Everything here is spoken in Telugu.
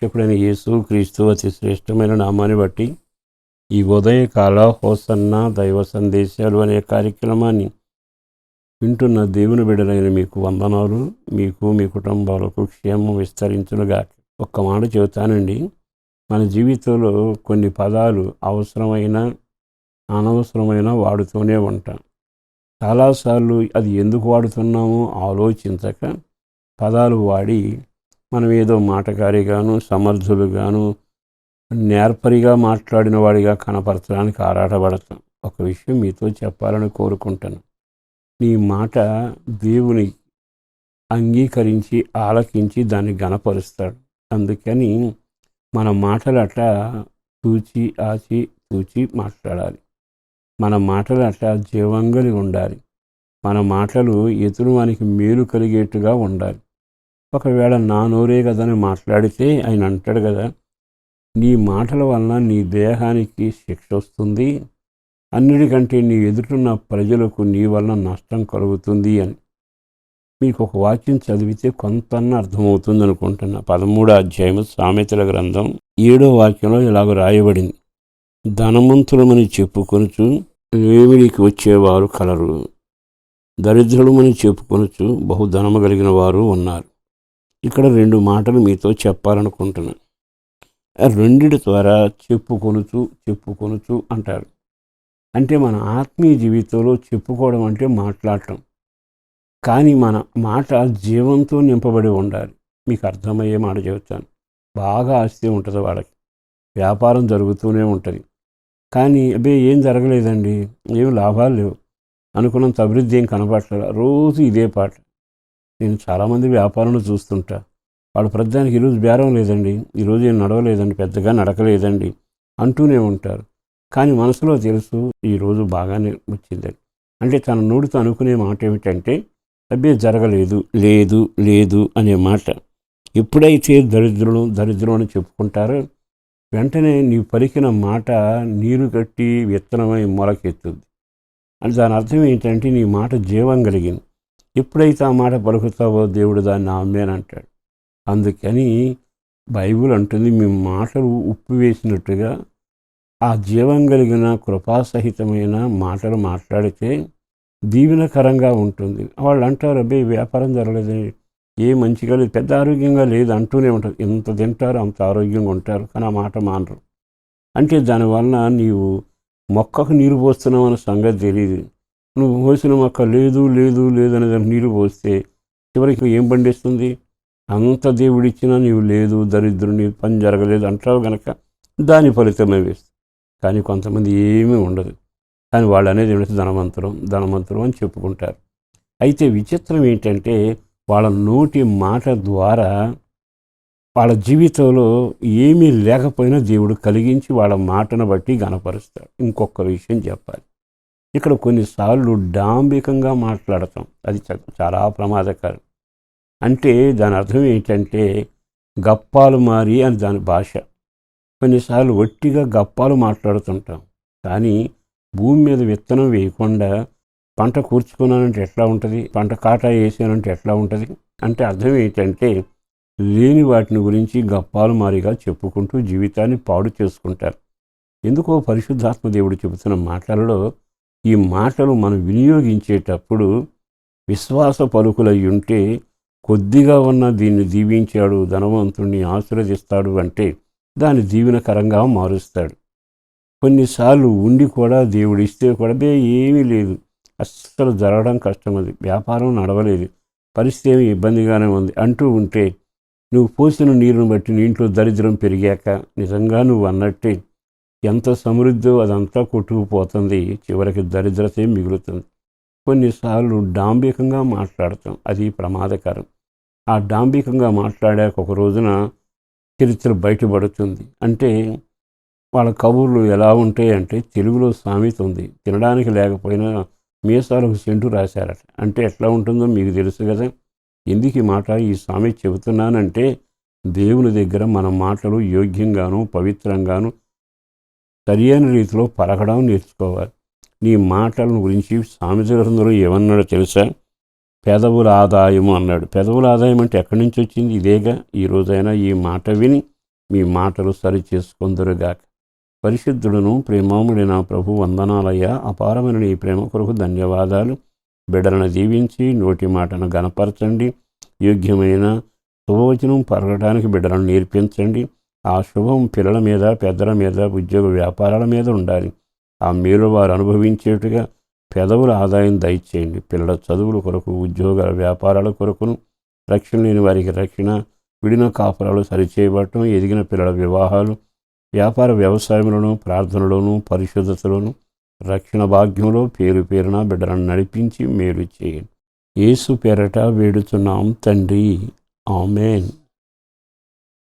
రక్షకుడైన యేసు క్రీస్తు అతి శ్రేష్టమైన నామాన్ని బట్టి ఈ ఉదయకాల హోసన్న దైవ సందేశాలు అనే కార్యక్రమాన్ని వింటున్న దేవుని బిడ్డలైన మీకు వందనాలు. మీకు మీ కుటుంబాలకు క్షేమం విస్తరించునుగా. ఒక్క మాట చెబుతానండి, మన జీవితంలో కొన్ని పదాలు అవసరమైన అనవసరమైన వాడుతూనే ఉంటాం. చాలాసార్లు అది ఎందుకు వాడుతున్నామో ఆలోచించక పదాలు వాడి మనం ఏదో మాటకారిగాను సమర్థులుగాను నేర్పరిగా మాట్లాడిన వాడిగా కనపరచడానికి ఆరాటపడతాం. ఒక విషయం మీతో చెప్పాలని కోరుకుంటాను. నీ మాట దేవుని అంగీకరించి ఆలకించి దాన్ని గణపరుస్తాడు. అందుకని మన మాటలు అట్లా తూచి మాట్లాడాలి. మన మాటలు అట్లా జీవంగలి ఉండాలి. మన మాటలు ఎదురు వానికి మేలు కలిగేట్టుగా ఉండాలి. ఒకవేళ నా నోరే కదని మాట్లాడితే ఆయన అంటాడు కదా, నీ మాటల వలన నీ దేహానికి శిక్ష వస్తుంది, అన్నిటికంటే నీ ఎదుటిన్న ప్రజలకు నీ వలన నష్టం కలుగుతుంది అని. మీకు ఒక వాక్యం చదివితే కొంతన్నా అర్థమవుతుంది అనుకుంటున్నా. 13వ అధ్యాయం సామెతల గ్రంథం 7వ వాక్యంలో ఇలాగ రాయబడింది, ధనవంతులమని చెప్పుకొనుచు లేమిడికి వచ్చేవారు కలరు, దరిద్రులమని చెప్పుకొనుచు బహుధనము కలిగిన వారు ఉన్నారు. ఇక్కడ 2 మాటలు మీతో చెప్పాలనుకుంటున్నాను. రెండిటి ద్వారా చెప్పుకొనుచు అంటారు. అంటే మన ఆత్మీయ జీవితంలో చెప్పుకోవడం అంటే మాట్లాడటం, కానీ మన మాట జీవంతో నింపబడి ఉండాలి. మీకు అర్థమయ్యే మాట చెబుతాను. బాగా ఆస్తి ఉంటుంది, వాళ్ళకి వ్యాపారం జరుగుతూనే ఉంటుంది, కానీ ఏం జరగలేదండి, ఏం లాభాలు లేవు, అనుకున్నంత అభివృద్ధి ఏం కనపడలేదు, రోజు ఇదే పాట. నేను చాలామంది వ్యాపారంలో చూస్తుంటా, వాడు ప్రతిదానికి ఈరోజు బేరం లేదండి, ఈరోజు ఏం నడవలేదండి, పెద్దగా నడకలేదండి అంటూనే ఉంటారు. కానీ మనసులో తెలుసు ఈరోజు బాగానే వచ్చిందని. అంటే తన నోటితో అనుకునే మాట ఏమిటంటే జరగలేదు, లేదు అనే మాట. ఎప్పుడైతే దరిద్రులు అని చెప్పుకుంటారో వెంటనే నీ పలికిన మాట నీరు కట్టి విత్తనమై మొలకెత్తుద్ది. అంటే దాని అర్థం ఏంటంటే నీ మాట జీవం కలిగింది. ఎప్పుడైతే ఆ మాట పలుకుతావో దేవుడు దాన్ని ఆమేనంటాడు. అందుకని బైబిల్ అంటుంది, మీ మాటలు ఉప్పు వేసినట్టుగా ఆ జీవం కలిగిన కృపాసహితమైన మాటలు మాట్లాడితే దీవెనకరంగా ఉంటుంది. వాళ్ళు అంటారు, వ్యాపారం జరగలేదని, ఏ మంచిగా లేదు, పెద్ద ఆరోగ్యంగా లేదు అంటూనే ఉంటారు. ఎంత తింటారు అంత ఆరోగ్యంగా ఉంటారు, కానీ ఆ మాట మానరు. అంటే దానివలన నీవు మొక్కకు నీరు పోస్తున్నావు అన్న సంగతి తెలియదు. నువ్వు పోసిన మొక్క లేదు అనే దానికి నీరు పోస్తే చివరికి ఏం పండిస్తుంది? అంత దేవుడిచ్చినా నీవు లేదు, దరిద్రుని, పని జరగలేదు అంటావు కనుక దాని ఫలితమే వేస్తుంది. కానీ కొంతమంది ఏమీ ఉండదు, కానీ వాళ్ళు అనేది ఏమిటి, ధనవంతులు అని చెప్పుకుంటారు. అయితే విచిత్రం ఏంటంటే వాళ్ళ నోటి మాట ద్వారా వాళ్ళ జీవితంలో ఏమీ లేకపోయినా దేవుడు కలిగించి వాళ్ళ మాటను బట్టి గణపరుస్తాడు. ఇంకొక విషయం చెప్పాలి, ఇక్కడ కొన్నిసార్లు డాంబికంగా మాట్లాడతాం, అది చాలా ప్రమాదకరం. అంటే దాని అర్థం ఏంటంటే గప్పాలు మారి అని దాని భాష. కొన్నిసార్లు ఒట్టిగా గప్పాలు మాట్లాడుతుంటాం, కానీ భూమి మీద విత్తనం వేయకుండా పంట కూర్చుకున్నానంటే ఎట్లా ఉంటుంది, పంట కాటా వేసానంటే ఎట్లా ఉంటుంది. అంటే అర్థం ఏంటంటే లేని వాటిని గురించి గప్పాలు మారిగా చెప్పుకుంటూ జీవితాన్ని పాడు చేసుకుంటారు. ఎందుకో పరిశుద్ధాత్మ దేవుడు చెబుతున్న మాటలలో ఈ మాటలు మనం వినియోగించేటప్పుడు విశ్వాస పలుకులై ఉంటే, కొద్దిగా ఉన్న దీన్ని దీవించాడు, ధనవంతుణ్ణి ఆశీర్వదిస్తాడు అంటే దాన్ని దీవెనకరంగా మారుస్తాడు. కొన్నిసార్లు ఉండి కూడా దేవుడిస్తే కూడా ఏమీ లేదు, అస్సలు జరగడం కష్టం, అది వ్యాపారం నడవలేదు, పరిస్థితి ఏమి ఇబ్బందిగానే ఉంది అంటూ ఉంటే, నువ్వు పోసిన నీరును బట్టి నీ ఇంట్లో దరిద్రం పెరిగాక నిజంగా నువ్వు అన్నట్టే ఎంత సమృద్ధో అదంతా కొట్టుకుపోతుంది, చివరికి దరిద్రతే మిగులుతుంది. కొన్నిసార్లు డాంబికంగా మాట్లాడతాం, అది ప్రమాదకరం. ఆ డాంబికంగా మాట్లాడాక ఒక రోజున చరిత్ర బయటపడుతుంది. అంటే వాళ్ళ కబుర్లు ఎలా ఉంటాయి అంటే, తెలుగులో సామెత ఉంది, తినడానికి లేకపోయినా మీసాలకు సెంటు రాశారట. అంటే ఎట్లా ఉంటుందో మీకు తెలుసు కదా. ఎందుకు ఈ మాట ఈ సామెత చెబుతున్నానంటే, దేవుని దగ్గర మన మాటలు యోగ్యంగాను పవిత్రంగాను సరియైన రీతిలో పలకడం నేర్చుకోవాలి. నీ మాటలను గురించి సామెత గ్రంథంలో ఏమన్నాడో తెలుసా? పెదవుల ఆదాయము అన్నాడు. పెదవుల ఆదాయం అంటే ఎక్కడి నుంచి వచ్చింది? ఇదేగా. ఈ రోజైనా ఈ మాట విని మీ మాటలు సరి చేసుకొందురుగాక. పరిశుద్ధుడును ప్రేమాముడైన ప్రభు, వందనాలయ్యా. అపారమైన నీ ప్రేమ కొరకు ధన్యవాదాలు. బిడ్డలను దీవించి నోటి మాటను గనపరచండి. యోగ్యమైన శుభవచనం పరగడానికి బిడ్డలను నేర్పించండి. ఆ శుభం పిల్లల మీద, పెద్దల మీద, ఉద్యోగ వ్యాపారాల మీద ఉండాలి. ఆ మేలు వారు అనుభవించేట్టుగా పెదవుల ఆదాయం దయచేయండి. పిల్లల చదువుల కొరకు, ఉద్యోగాల వ్యాపారాల కొరకును, రక్షణ లేని వారికి రక్షణ, విడిన కాపురాలు సరిచేయబడటం, ఎదిగిన పిల్లల వివాహాలు, వ్యాపార వ్యవసాయంలోనూ, ప్రార్థనలోనూ, పరిశుద్ధతలోనూ, రక్షణ భాగ్యంలో పేరు పేరున బిడ్డలను నడిపించి మేలు చేయండి. యేసు పేరట వేడుతున్నాం తండ్రి. ఆమేన్.